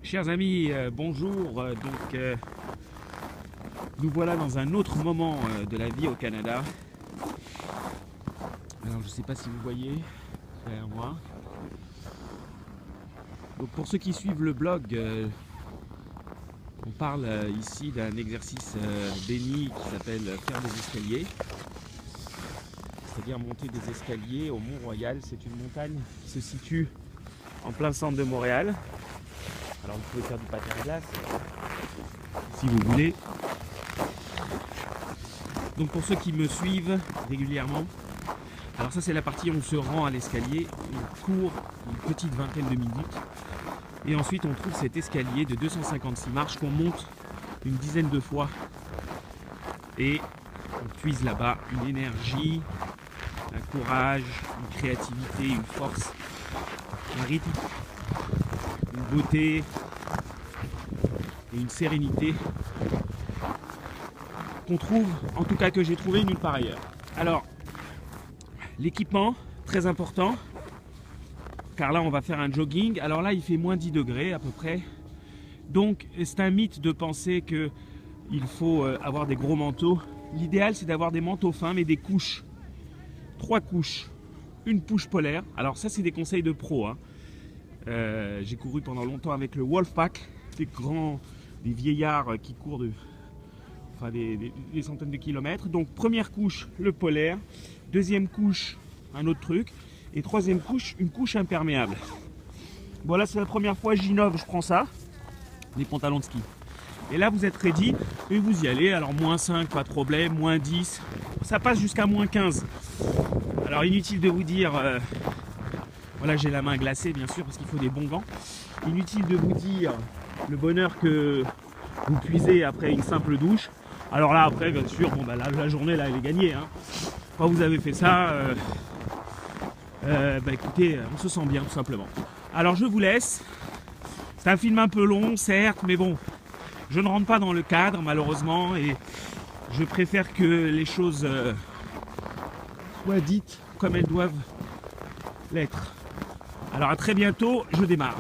Chers amis, bonjour. Nous voilà dans un autre moment de la vie au Canada. Alors je ne sais pas si vous voyez derrière moi. Donc pour ceux qui suivent le blog, on parle ici d'un exercice béni qui s'appelle faire des escaliers. C'est-à-dire monter des escaliers au Mont-Royal. C'est une montagne qui se situe en plein centre de Montréal. Alors vous pouvez faire du patin à glace si vous voulez. Donc pour ceux qui me suivent régulièrement, alors ça c'est la partie où on se rend à l'escalier, on court une petite vingtaine de minutes et ensuite on trouve cet escalier de 256 marches qu'on monte une dizaine de fois et on puise là-bas une énergie, un courage, une créativité, une force, un rythme, une beauté et une sérénité qu'on trouve, en tout cas que j'ai trouvé nulle part ailleurs. Alors, l'équipement, très important, car là on va faire un jogging. Alors là il fait moins 10 degrés à peu près, donc c'est un mythe de penser qu'il faut avoir des gros manteaux. L'idéal c'est d'avoir des manteaux fins mais des couches, 3 couches, une couche polaire. Alors ça c'est des conseils de pro, hein. J'ai couru pendant longtemps avec le Wolfpack, des vieillards qui courent des centaines de kilomètres. Donc première couche, le polaire, deuxième couche, un autre truc, et troisième couche, une couche imperméable. Bon là c'est la première fois, j'innove, je prends ça, des pantalons de ski. Et là vous êtes ready et vous y allez. Alors moins 5, pas de problème, moins 10, ça passe jusqu'à moins 15. Alors inutile de vous dire, voilà, j'ai la main glacée bien sûr parce qu'il faut des bons gants. Inutile de vous dire le bonheur que vous puisez après une simple douche. Alors là après bien sûr, bon, bah, la journée là elle est gagnée, hein. Quand vous avez fait ça, bah écoutez, on se sent bien tout simplement. Alors je vous laisse. C'est un film un peu long certes, mais bon, je ne rentre pas dans le cadre malheureusement et je préfère que les choses soient dites comme elles doivent l'être. Alors à très bientôt, je démarre.